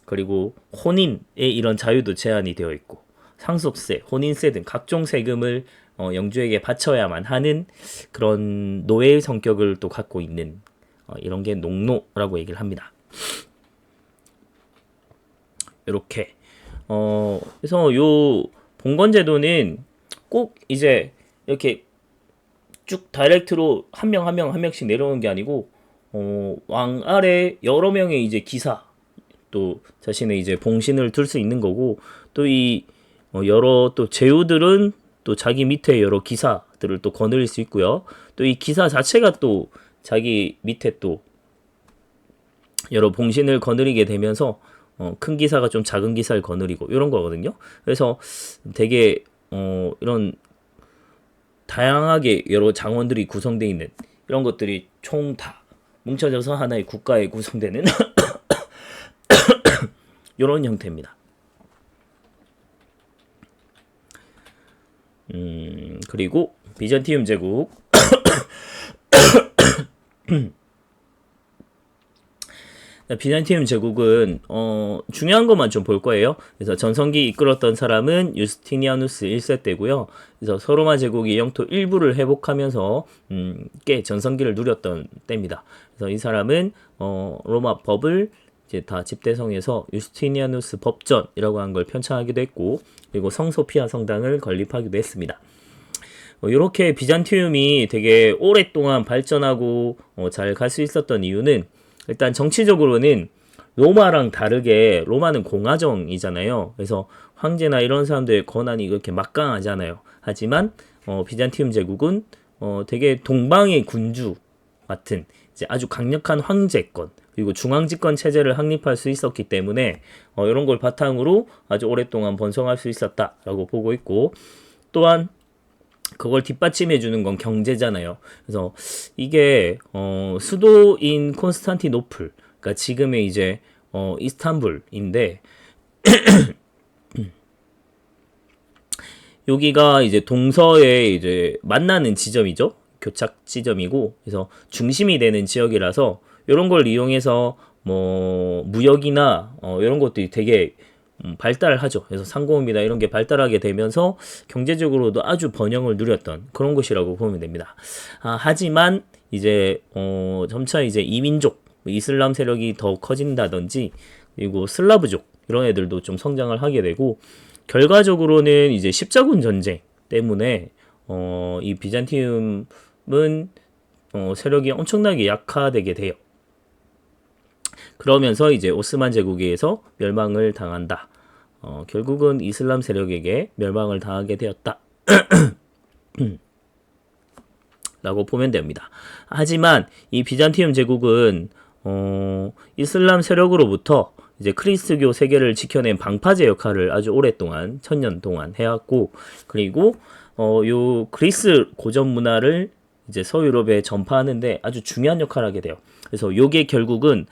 그리고 혼인의 이런 자유도 제한이 되어 있고 상속세, 혼인세 등 각종 세금을 영주에게 바쳐야만 하는 그런 노예의 성격을 또 갖고 있는 이런 게 농노라고 얘기를 합니다. 이렇게 그래서 요 봉건제도는 꼭 이제 이렇게 쭉 다이렉트로 한 명 한 명씩 내려오는 게 아니고 왕 아래 여러 명의 이제 기사 또 자신의 이제 봉신을 둘 수 있는 거고 또 이 여러 또 제후들은 또 자기 밑에 여러 기사들을 또 거느릴 수 있고요. 또 이 기사 자체가 또 자기 밑에 또 여러 봉신을 거느리게 되면서 큰 기사가 좀 작은 기사를 거느리고 이런 거거든요. 그래서 되게 이런 다양하게 여러 장원들이 구성되어 있는 이런 것들이 총 다 뭉쳐져서 하나의 국가에 구성되는 이런 형태입니다. 그리고 비잔티움 제국 비잔티움 제국은 중요한 것만 좀 볼 거예요. 그래서 전성기 이끌었던 사람은 유스티니아누스 1세 때고요. 그래서 서로마 제국이 영토 일부를 회복하면서 꽤 전성기를 누렸던 때입니다. 그래서 이 사람은 로마 법을 이제 다 집대성에서 유스티니아누스 법전이라고 하는 걸 편찬하기도 했고, 그리고 성소피아 성당을 건립하기도 했습니다. 이렇게 비잔티움이 되게 오랫동안 발전하고 잘 갈 수 있었던 이유는, 일단 정치적으로는 로마랑 다르게 로마는 공화정이잖아요. 그래서 황제나 이런 사람들의 권한이 그렇게 막강하잖아요. 하지만 비잔티움 제국은 되게 동방의 군주 같은 이제 아주 강력한 황제권, 그리고 중앙집권 체제를 확립할 수 있었기 때문에 이런 걸 바탕으로 아주 오랫동안 번성할 수 있었다라고 보고 있고, 또한 그걸 뒷받침해 주는 건 경제잖아요. 그래서 이게 수도인 콘스탄티노플, 그러니까 지금의 이제 이스탄불인데, 여기가 이제 동서에 이제 만나는 지점이죠. 교착 지점이고, 그래서 중심이 되는 지역이라서 이런 걸 이용해서 뭐 무역이나 이런 것들이 되게 발달하죠. 그래서 상공업이나 이런 게 발달하게 되면서 경제적으로도 아주 번영을 누렸던 그런 곳이라고 보면 됩니다. 하지만 이제 점차 이제 이민족, 이슬람 세력이 더 커진다든지, 그리고 슬라브족 이런 애들도 좀 성장을 하게 되고, 결과적으로는 이제 십자군 전쟁 때문에 이 비잔티움은 세력이 엄청나게 약화되게 돼요. 그러면서 이제 오스만 제국에서 멸망을 당한다. 결국은 이슬람 세력에게 멸망을 당하게 되었다. 라고 보면 됩니다. 하지만 이 비잔티움 제국은 이슬람 세력으로부터 이제 크리스교 세계를 지켜낸 방파제 역할을 아주 오랫동안 1000년 동안 해왔고, 그리고 요 그리스 고전 문화를 이제 서유럽에 전파하는데 아주 중요한 역할을 하게 돼요. 그래서 요게 결국은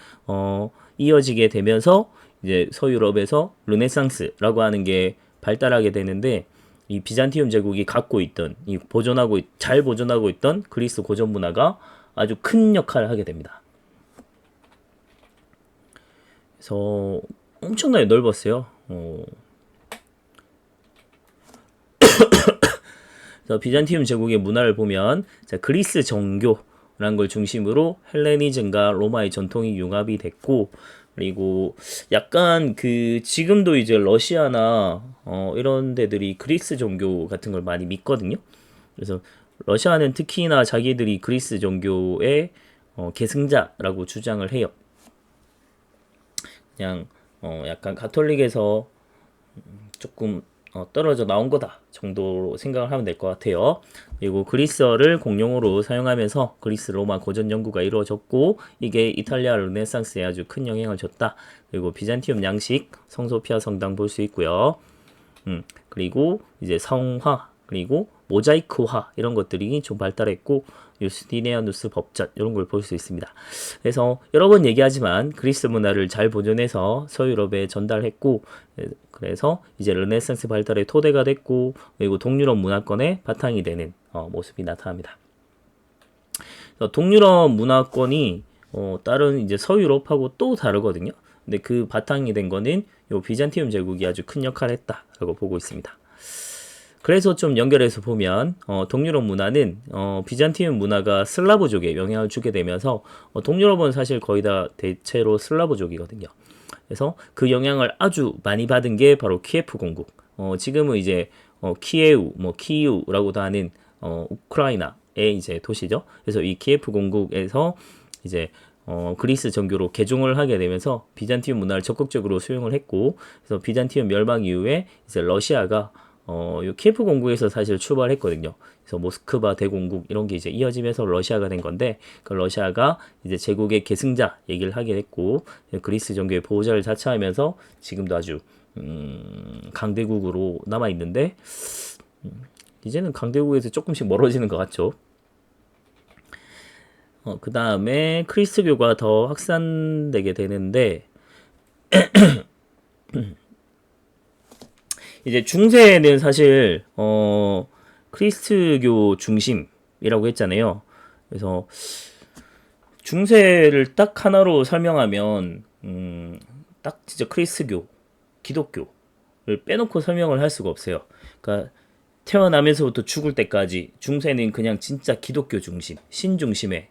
이어지게 되면서 이제 서유럽에서 르네상스라고 하는 게 발달하게 되는데, 이 비잔티움 제국이 갖고 있던 이 잘 보존하고 있던 그리스 고전 문화가 아주 큰 역할을 하게 됩니다. 그래서 엄청나게 넓었어요. 그래서 비잔티움 제국의 문화를 보면, 자, 그리스 정교라는 걸 중심으로 헬레니즘과 로마의 전통이 융합이 됐고, 그리고 약간 그 지금도 이제 러시아나 이런 데들이 그리스 종교 같은 걸 많이 믿거든요. 그래서 러시아는 특히나 자기들이 그리스 종교의 계승자라고 주장을 해요. 그냥 약간 가톨릭에서 조금 떨어져 나온 거다 정도로 생각을 하면 될 것 같아요. 그리고 그리스어를 공용어로 사용하면서 그리스 로마 고전 연구가 이루어졌고, 이게 이탈리아 르네상스에 아주 큰 영향을 줬다. 그리고 비잔티움 양식, 성소피아 성당 볼 수 있고요. 그리고 이제 성화, 그리고 모자이크화 이런 것들이 좀 발달했고, 유스티니아누스 법전 이런 걸 볼 수 있습니다. 그래서 여러 번 얘기하지만 그리스 문화를 잘 보존해서 서유럽에 전달했고, 그래서 이제 르네상스 발달의 토대가 됐고, 그리고 동유럽 문화권의 바탕이 되는 모습이 나타납니다. 동유럽 문화권이 다른 이제 서유럽하고 또 다르거든요. 근데 그 바탕이 된 거는 요 비잔티움 제국이 아주 큰 역할을 했다라고 보고 있습니다. 그래서 좀 연결해서 보면 동유럽 문화는 비잔티움 문화가 슬라브족에 영향을 주게 되면서 동유럽은 사실 거의 다 대체로 슬라브족이거든요. 그래서 그 영향을 아주 많이 받은 게 바로 키예프 공국. 지금은 이제 키예우, 키이우라고도 하는 우크라이나의 이제 도시죠. 그래서 이 키예프 공국에서 이제 그리스 정교로 개종을 하게 되면서 비잔티움 문화를 적극적으로 수용을 했고, 그래서 비잔티움 멸망 이후에 이제 러시아가 요 키예프 공국에서 사실 출발했거든요. 그래서 모스크바 대공국 이런 게 이제 이어지면서 러시아가 된 건데, 그 러시아가 이제 제국의 계승자 얘기를 하게 됐고, 그리스 정교의 보호자를 자처하면서 지금도 아주 강대국으로 남아 있는데, 이제는 강대국에서 조금씩 멀어지는 것 같죠. 그 다음에 크리스교가 더 확산되게 되는데 이제 중세는 사실 크리스트교 중심이라고 했잖아요. 그래서 중세를 딱 하나로 설명하면 딱 진짜 크리스트교, 기독교를 빼놓고 설명을 할 수가 없어요. 그러니까 태어나면서부터 죽을 때까지 중세는 그냥 진짜 기독교 중심, 신 중심의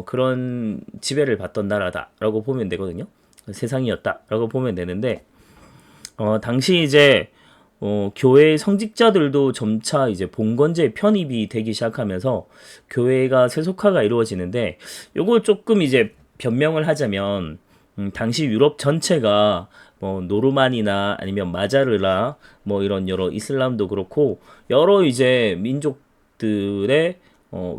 그런 지배를 받던 나라다라고 보면 되거든요. 세상이었다라고 보면 되는데 당시 이제 교회의 성직자들도 점차 이제 봉건제 편입이 되기 시작하면서 교회가 세속화가 이루어지는데 요걸 조금 이제 변명을 하자면 당시 유럽 전체가 뭐 노르만이나 아니면 마자르라 뭐 이런 여러 이슬람도 그렇고 여러 이제 민족들의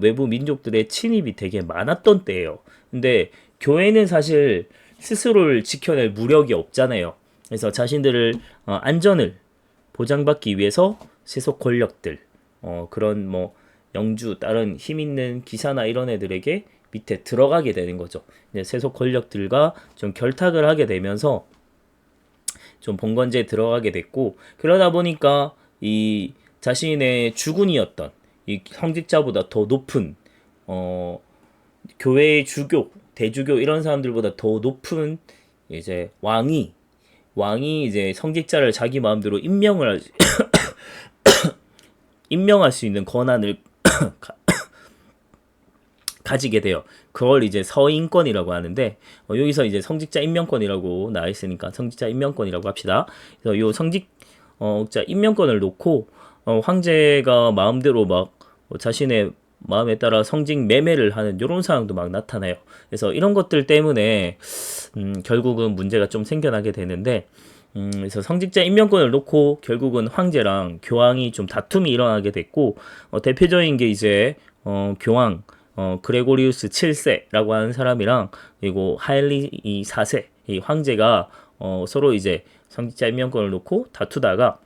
외부 민족들의 침입이 되게 많았던 때예요. 근데 교회는 사실 스스로를 지켜낼 무력이 없잖아요. 그래서 자신들을 안전을 보장받기 위해서 세속 권력들 그런 뭐 영주 다른 힘 있는 기사나 이런 애들에게 밑에 들어가게 되는 거죠. 이제 세속 권력들과 좀 결탁을 하게 되면서 좀 봉건제에 들어가게 됐고 그러다 보니까 이 자신의 주군이었던 이 성직자보다 더 높은 교회의 주교, 대주교 이런 사람들보다 더 높은 이제 왕이 이제 성직자를 자기 마음대로 임명할 수 있는 권한을 가지게 돼요. 그걸 이제 서인권이라고 하는데 여기서 이제 성직자 임명권이라고 나와 있으니까 성직자 임명권이라고 합시다. 그래서 요 성직자 임명권을 놓고 황제가 마음대로 막 자신의 마음에 따라 성직 매매를 하는 이런 상황도 막 나타나요. 그래서 이런 것들 때문에 결국은 문제가 좀 생겨나게 되는데 그래서 성직자 임명권을 놓고 결국은 황제랑 교황이 좀 다툼이 일어나게 됐고 대표적인 게 이제 교황 그레고리우스 7세라고 하는 사람이랑 그리고 하일리 4세 이 황제가 서로 이제 성직자 임명권을 놓고 다투다가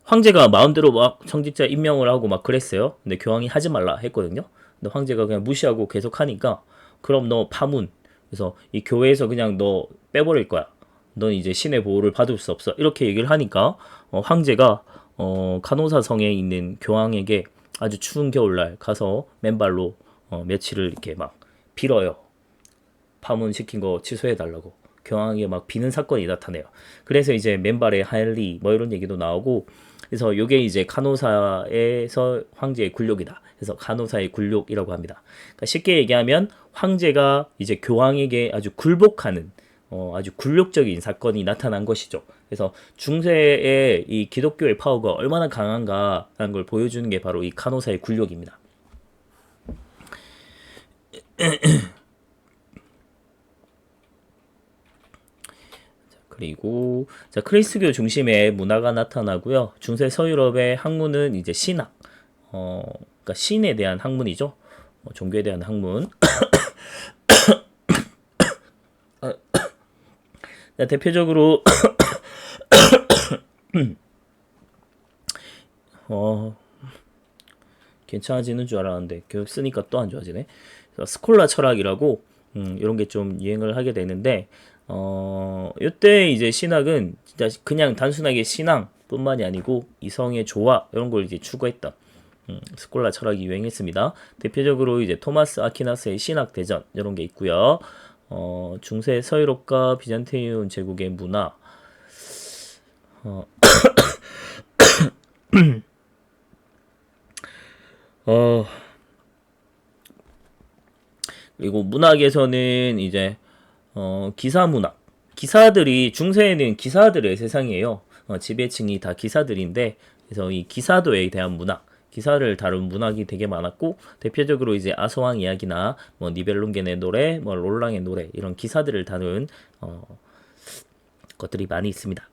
황제가 마음대로 막 성직자 임명을 하고 막 그랬어요. 근데 교황이 하지 말라 했거든요. 근데 황제가 그냥 무시하고 계속 하니까 그럼 너 파문. 그래서 이 교회에서 그냥 너 빼버릴 거야. 넌 이제 신의 보호를 받을 수 없어. 이렇게 얘기를 하니까 황제가 카노사 성에 있는 교황에게 아주 추운 겨울날 가서 맨발로 며칠을 이렇게 막 빌어요. 파문시킨 거 취소해달라고. 교황에게 막 비는 사건이 나타나요. 그래서 이제 맨발의 하일리 뭐 이런 얘기도 나오고 그래서 요게 이제 카노사에서 황제의 굴욕이다. 그래서 카노사의 굴욕이라고 합니다. 그러니까 쉽게 얘기하면 황제가 이제 교황에게 아주 굴복하는 아주 굴욕적인 사건이 나타난 것이죠. 그래서 중세의 이 기독교의 파워가 얼마나 강한가라는 걸 보여주는 게 바로 이 카노사의 굴욕입니다. 그리고 자, 크리스교 중심의 문화가 나타나고요. 중세 서유럽의 학문은 이제 신학, 그러니까 신에 대한 학문이죠. 종교에 대한 학문. 대표적으로 괜찮아지는 줄 알았는데 교육 쓰니까 또 안 좋아지네. 스콜라 철학이라고 이런 게 좀 유행을 하게 되는데 이때 이제 신학은 진짜 그냥 단순하게 신앙뿐만이 아니고 이성의 조화 이런 걸 이제 추구했던 스콜라 철학이 유행했습니다. 대표적으로 이제 토마스 아퀴나스의 신학 대전 이런 게 있고요. 중세 서유럽과 비잔티움 제국의 문화 그리고 문학에서는 이제 기사 문학 기사들이 중세에는 기사들의 세상이에요. 지배층이 다 기사들인데 그래서 이 기사도에 대한 문학 기사를 다룬 문학이 되게 많았고 대표적으로 이제 아소왕 이야기나 뭐 니벨룽겐의 노래, 뭐 롤랑의 노래 이런 기사들을 다룬 것들이 많이 있습니다.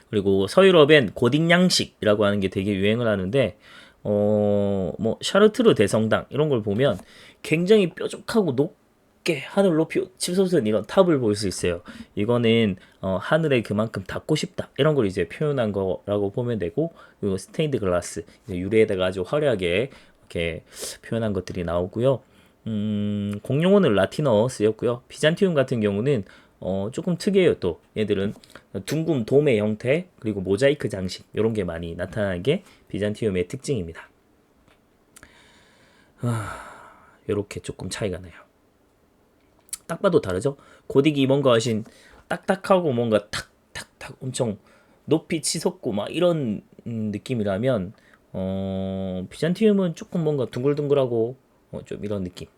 그리고 서유럽엔 고딕 양식이라고 하는 게 되게 유행을 하는데 뭐 샤르트르 대성당 이런 걸 보면 굉장히 뾰족하고 높게 하늘 높이 치솟은 이런 탑을 볼 수 있어요. 이거는 하늘에 그만큼 닿고 싶다 이런 걸 이제 표현한 거라고 보면 되고 그리고 스테인드 글라스 유리에다가 아주 화려하게 이렇게 표현한 것들이 나오고요. 공용어는 라틴어 쓰였고요. 비잔티움 같은 경우는 조금 특이해요. 또 얘들은 둥근 도매 형태 그리고 모자이크 장식 이런 게 많이 나타나는 게 비잔티움의 특징입니다. 이렇게 조금 차이가 나요. 딱 봐도 다르죠? 고딕이 뭔가 하신 딱딱하고 뭔가 탁탁탁 엄청 높이 치솟고 막 이런 느낌이라면 비잔티움은 조금 뭔가 둥글둥글하고 좀 이런 느낌.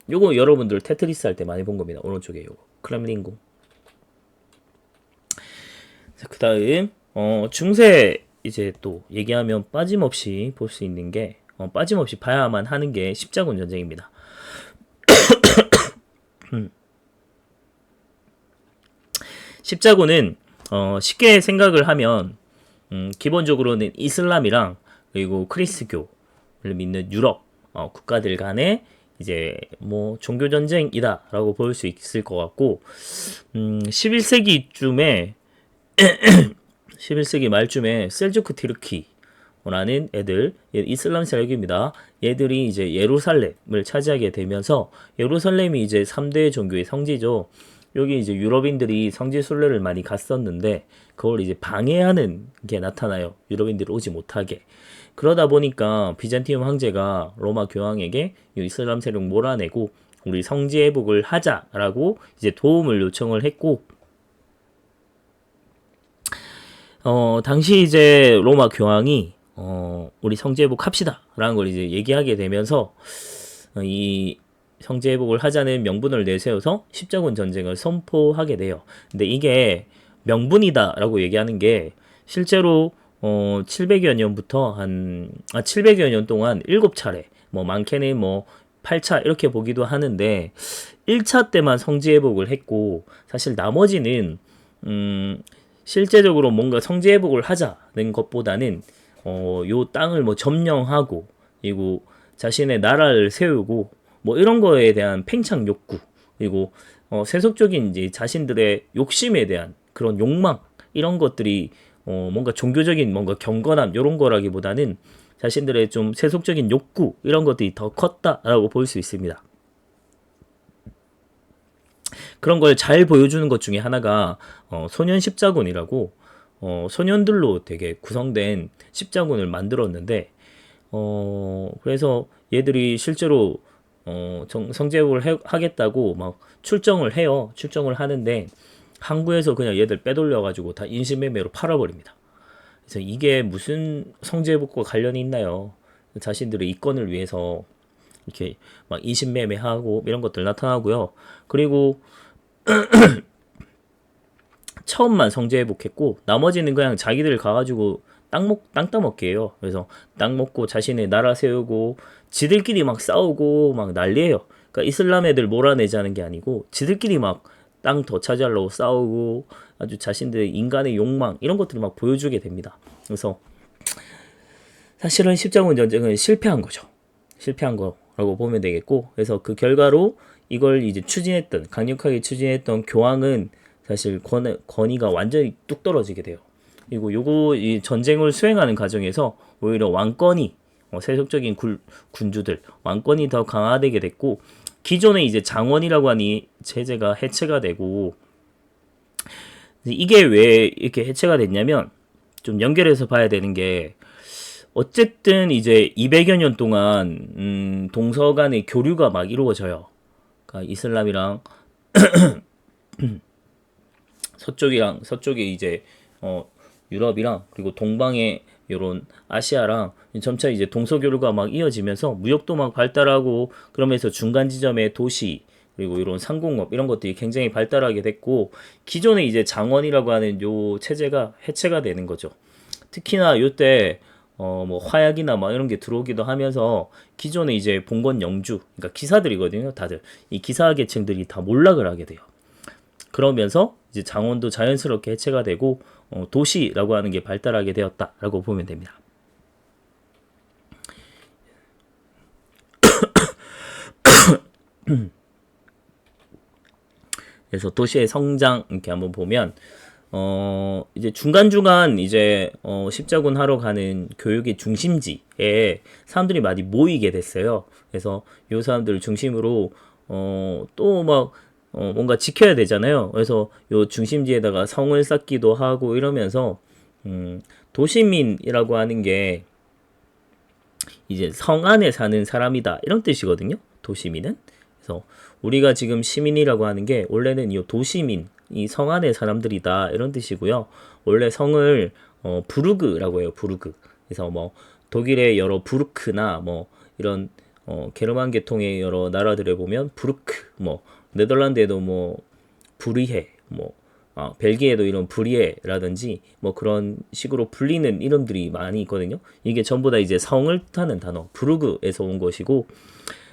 요거 여러분들 테트리스 할 때 많이 본 겁니다. 오른쪽에 요거 크렘린궁. 자, 그 다음 중세 이제 또 얘기하면 빠짐없이 볼 수 있는 게 빠짐없이 봐야만 하는 게 십자군 전쟁입니다. 십자군은 쉽게 생각을 하면 기본적으로는 이슬람이랑 그리고 크리스교를 믿는 유럽 국가들 간의 이제 뭐 종교 전쟁이다라고 볼 수 있을 것 같고 11세기쯤에 11세기 말쯤에 셀주크 티르키라는 애들 이슬람 세력입니다. 얘들이 이제 예루살렘을 차지하게 되면서 예루살렘이 이제 3대 종교의 성지죠. 여기 이제 유럽인들이 성지 순례를 많이 갔었는데 그걸 이제 방해하는 게 나타나요. 유럽인들이 오지 못하게. 그러다 보니까 비잔티움 황제가 로마 교황에게 이 이슬람 세력 몰아내고 우리 성지 회복을 하자라고 이제 도움을 요청을 했고 당시 이제 로마 교황이 우리 성지 회복합시다라는 걸 이제 얘기하게 되면서 이 성지 회복을 하자는 명분을 내세워서 십자군 전쟁을 선포하게 돼요. 근데 이게 명분이다라고 얘기하는 게 실제로 700여 년부터 700여 년 동안 7차례, 뭐 많게는 뭐 8차 이렇게 보기도 하는데 1차 때만 성지 회복을 했고 사실 나머지는 실제적으로 뭔가 성지 회복을 하자는 것보다는 요 땅을 뭐 점령하고 그리고 자신의 나라를 세우고 뭐 이런 거에 대한 팽창 욕구 그리고 세속적인 이제 자신들의 욕심에 대한 그런 욕망 이런 것들이 뭔가 종교적인 뭔가 경건함 이런 거라기보다는 자신들의 좀 세속적인 욕구 이런 것들이 더 컸다라고 볼 수 있습니다. 그런 걸 잘 보여주는 것 중에 하나가 소년 십자군이라고 소년들로 되게 구성된 십자군을 만들었는데 그래서 얘들이 실제로 성제복을 하겠다고 막 출정을 해요. 출정을 하는데 항구에서 그냥 얘들 빼돌려가지고 다 인신매매로 팔아버립니다. 그래서 이게 무슨 성제복과 관련이 있나요? 자신들의 이권을 위해서 이렇게 막 인신매매하고 이런 것들 나타나고요. 그리고 처음만 성제복했고 나머지는 그냥 자기들 가가지고 땅 따먹게 해요. 그래서 땅 먹고 자신의 나라 세우고 지들끼리 막 싸우고 막 난리예요. 그러니까 이슬람 애들 몰아내자는 게 아니고 지들끼리 막 땅 더 차지하려고 싸우고 아주 자신들의 인간의 욕망 이런 것들을 막 보여주게 됩니다. 그래서 사실은 십자군 전쟁은 실패한 거죠. 실패한 거라고 보면 되겠고 그래서 그 결과로 이걸 이제 강력하게 추진했던 교황은 사실 권위가 완전히 뚝 떨어지게 돼요. 그리고 이 전쟁을 수행하는 과정에서 오히려 왕권이 세속적인 군주들 왕권이 더 강화되게 됐고 기존에 이제 장원이라고 하는 이 체제가 해체가 되고 이게 왜 이렇게 해체가 됐냐면 좀 연결해서 봐야 되는 게 어쨌든 이제 200여 년 동안 동서 간의 교류가 막 이루어져요. 그러니까 이슬람이랑 서쪽에 이제 유럽이랑 그리고 동방의 요런 아시아랑 점차 이제 동서교류가 막 이어지면서 무역도 막 발달하고 그러면서 중간 지점의 도시 그리고 이런 상공업 이런 것들이 굉장히 발달하게 됐고 기존에 이제 장원이라고 하는 요 체제가 해체가 되는 거죠. 특히나 요때 뭐 화약이나 막 이런 게 들어오기도 하면서 기존에 이제 봉건 영주 그러니까 기사들이거든요. 다들 이 기사 계층들이 다 몰락을 하게 돼요. 그러면서 이제 장원도 자연스럽게 해체가 되고 도시라고 하는 게 발달하게 되었다라고 보면 됩니다. 그래서 도시의 성장 이렇게 한번 보면 이제 중간중간 이제 십자군 하러 가는 교육의 중심지에 사람들이 많이 모이게 됐어요. 그래서 요 사람들 중심으로 또 막 뭔가 지켜야 되잖아요. 그래서 요 중심지에다가 성을 쌓기도 하고 이러면서 도시민이라고 하는 게 이제 성 안에 사는 사람이다 이런 뜻이거든요. 도시민은. 그래서 우리가 지금 시민이라고 하는 게 원래는 이 도시민, 이 성 안의 사람들이다 이런 뜻이고요. 원래 성을 부르그라고 해요. 부르그. 그래서 뭐 독일의 여러 부르크나 뭐 이런 게르만 계통의 여러 나라들에 보면 부르크, 뭐 네덜란드에도 뭐 브리헤, 뭐 벨기에도 이런 브리에라든지 뭐 그런 식으로 불리는 이름들이 많이 있거든요. 이게 전부 다 이제 성을 뜻하는 단어 부르그에서 온 것이고,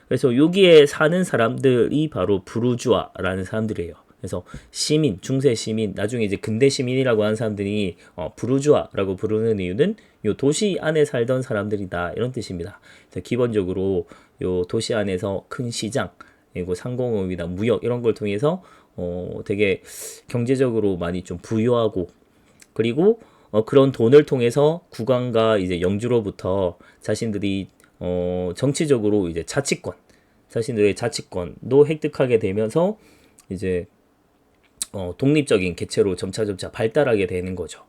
그래서 여기에 사는 사람들이 바로 부르주아라는 사람들이에요. 그래서 시민, 중세 시민, 나중에 이제 근대 시민이라고 하는 사람들이 부르주아라고 부르는 이유는 요 도시 안에 살던 사람들이다 이런 뜻입니다. 그래서 기본적으로 요 도시 안에서 큰 시장, 그리고 상공업이나 무역 이런 걸 통해서 되게 경제적으로 많이 좀 부유하고, 그리고 그런 돈을 통해서 국왕과 이제 영주로부터 자신들이 정치적으로 이제 자신들의 자치권도 획득하게 되면서 이제 독립적인 개체로 점차점차 발달하게 되는 거죠.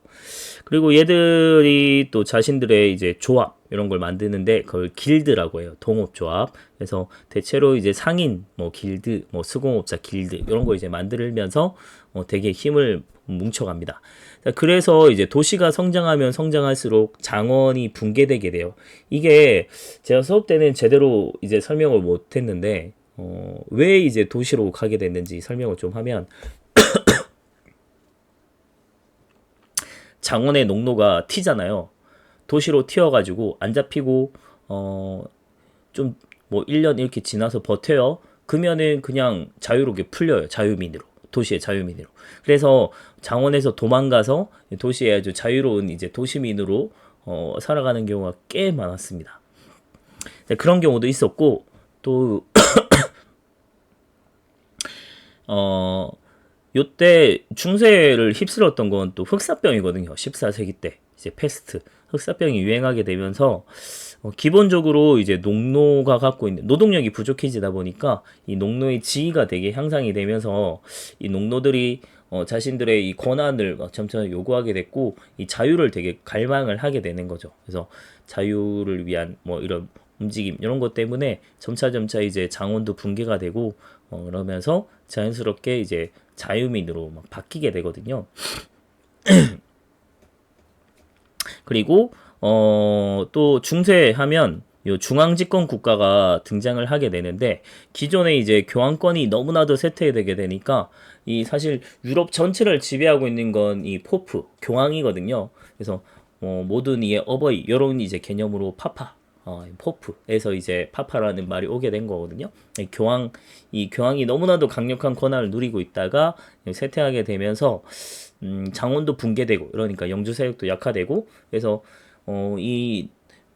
그리고 얘들이 또 자신들의 이제 조합 이런 걸 만드는데 그걸 길드라고 해요. 동업조합. 그래서 대체로 이제 상인 뭐 길드, 뭐 수공업자 길드 이런 거 이제 만들면서 되게 힘을 뭉쳐갑니다. 그래서 이제 도시가 성장하면 성장할수록 장원이 붕괴되게 돼요. 이게 제가 수업 때는 제대로 이제 설명을 못 했는데 왜 이제 도시로 가게 됐는지 설명을 좀 하면, 장원의 농로가 튀잖아요. 도시로 튀어가지고 안 잡히고 좀 뭐 1년 이렇게 지나서 버텨요. 그러면은 그냥 자유롭게 풀려요. 자유민으로. 도시의 자유민으로. 그래서 장원에서 도망가서 도시의 아주 자유로운 이제 도시민으로 살아가는 경우가 꽤 많았습니다. 그런 경우도 있었고, 또 요때 중세를 휩쓸었던 건 또 흑사병이거든요. 14세기 때 이제 패스트 흑사병이 유행하게 되면서 기본적으로 이제 농노가 갖고 있는 노동력이 부족해지다 보니까 이 농노의 지위가 되게 향상이 되면서 이 농노들이 자신들의 이 권한을 점차 요구하게 됐고, 이 자유를 되게 갈망을 하게 되는 거죠. 그래서 자유를 위한 뭐 이런 움직임 이런 것 때문에 점차 이제 장원도 붕괴가 되고 그러면서 자연스럽게 이제 자유민으로 막 바뀌게 되거든요. 그리고 또 중세하면 요 중앙집권 국가가 등장을 하게 되는데, 기존에 이제 교황권이 너무나도 쇠퇴되게 되니까 이 사실 유럽 전체를 지배하고 있는 건 이 포프 교황이거든요. 그래서 모든 이의 어버이 이런 이제 개념으로 파파, 포프에서 이제 파파라는 말이 오게 된 거거든요. 이 교황이 너무나도 강력한 권한을 누리고 있다가 쇠퇴하게 되면서 장원도 붕괴되고, 그러니까 영주 세력도 약화되고, 그래서 이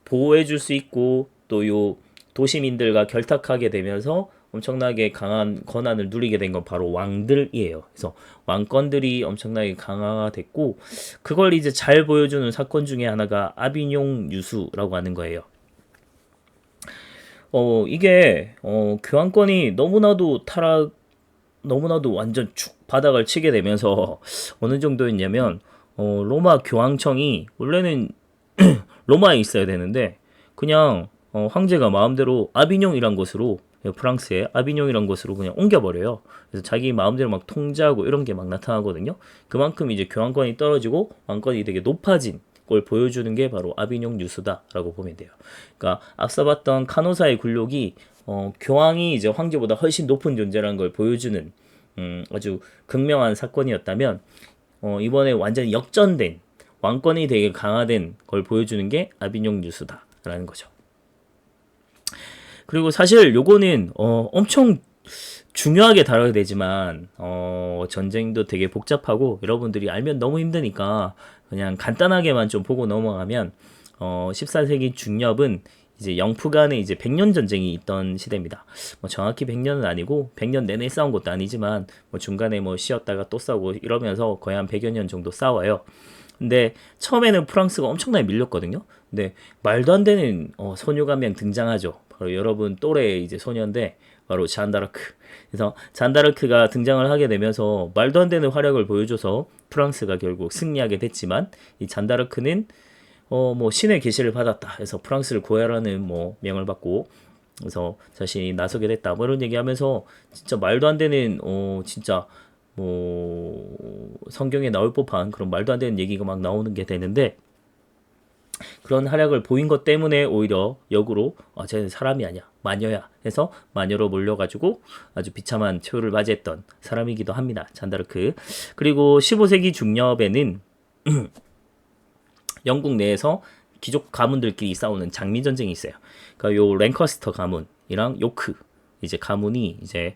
보호해줄 수 있고 또 요 도시민들과 결탁하게 되면서 엄청나게 강한 권한을 누리게 된 건 바로 왕들이에요. 그래서 왕권들이 엄청나게 강화됐고, 그걸 이제 잘 보여주는 사건 중에 하나가 아비뇽 유수라고 하는 거예요. 이게 교황권이 너무나도 완전 축 바닥을 치게 되면서 어느 정도였냐면, 로마 교황청이 원래는 로마에 있어야 되는데 그냥 황제가 마음대로 아비뇽이란 곳으로, 프랑스의 아비뇽이란 곳으로 그냥 옮겨버려요. 그래서 자기 마음대로 막 통제하고 이런 게 막 나타나거든요. 그만큼 이제 교황권이 떨어지고 왕권이 되게 높아진 걸 보여주는 게 바로 아비뇽 유수다라고 보면 돼요. 그러니까 앞서 봤던 카노사의 굴욕이 교황이 이제 황제보다 훨씬 높은 존재라는 걸 보여주는 아주 극명한 사건이었다면, 이번에 완전히 역전된 왕권이 되게 강화된 걸 보여주는 게 아비뇽 유수다라는 거죠. 그리고 사실 요거는 엄청 중요하게 다뤄야 되지만 전쟁도 되게 복잡하고 여러분들이 알면 너무 힘드니까 그냥 간단하게만 좀 보고 넘어가면, 14세기 중엽은 이제 영프간에 이제 100년 전쟁이 있던 시대입니다. 뭐 정확히 100년은 아니고 100년 내내 싸운 것도 아니지만 뭐 중간에 뭐 쉬었다가 또 싸우고 이러면서 거의 한 100여 년 정도 싸워요. 근데 처음에는 프랑스가 엄청나게 밀렸거든요. 근데 말도 안 되는 소녀가 한 명 등장하죠. 바로 여러분 또래의 이제 소녀인데 바로 잔다르크. 그래서 잔다르크가 등장을 하게 되면서 말도 안 되는 활약을 보여줘서 프랑스가 결국 승리하게 됐지만 이 잔다르크는 뭐 신의 계시를 받았다 해서 프랑스를 구해라는 뭐 명을 받고 그래서 자신이 나서게 됐다 뭐 이런 얘기하면서 진짜 말도 안 되는 진짜 뭐 성경에 나올 법한 그런 말도 안 되는 얘기가 막 나오는 게 되는데 그런 활약을 보인 것 때문에 오히려 역으로 쟤는 사람이 아니야 마녀야 해서 마녀로 몰려가지고 아주 비참한 최후를 맞이했던 사람이기도 합니다. 잔다르크. 그리고 15세기 중엽에는 영국 내에서 귀족 가문들끼리 싸우는 장미 전쟁이 있어요. 그러니까 요 랭커스터 가문이랑 요크 이제 가문이 이제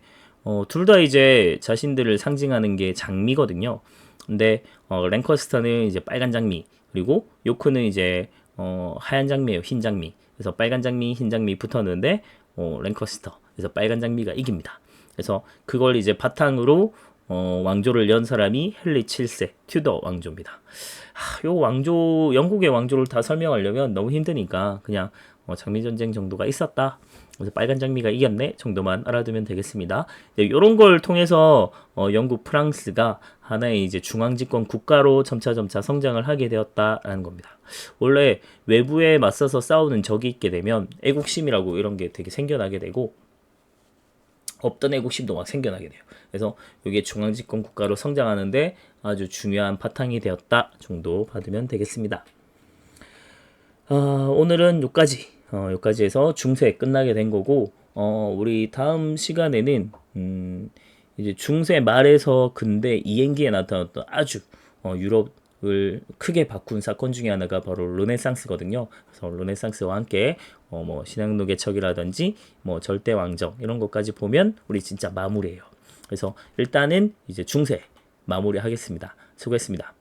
둘 다 이제 자신들을 상징하는 게 장미거든요. 근데 랭커스터는 이제 빨간 장미 그리고 요크는 이제 하얀 장미예요. 흰 장미. 그래서 빨간 장미, 흰 장미 붙었는데 랭커스터. 그래서 빨간 장미가 이깁니다. 그래서 그걸 이제 바탕으로 왕조를 연 사람이 헨리 7세 튜더 왕조입니다. 요 왕조 영국의 왕조를 다 설명하려면 너무 힘드니까 그냥 장미 전쟁 정도가 있었다. 그래서 빨간 장미가 이겼네 정도만 알아두면 되겠습니다. 이런 걸 통해서 영국 프랑스가 하나의 이제 중앙집권 국가로 점차 성장을 하게 되었다라는 겁니다. 원래 외부에 맞서서 싸우는 적이 있게 되면 애국심이라고 이런 게 되게 생겨나게 되고 없던 애국심도 막 생겨나게 돼요. 그래서 이게 중앙집권 국가로 성장하는데 아주 중요한 바탕이 되었다 정도 받으면 되겠습니다. 오늘은 여기까지 해서 중세 끝나게 된 거고 우리 다음 시간에는 이제 중세 말에서 근대 이행기에 나타났던 아주 유럽을 크게 바꾼 사건 중에 하나가 바로 르네상스거든요. 그래서 르네상스와 함께 뭐 신앙노 개척이라든지 뭐 절대 왕정 이런 것까지 보면 우리 진짜 마무리예요. 그래서 일단은 이제 중세 마무리하겠습니다. 수고했습니다.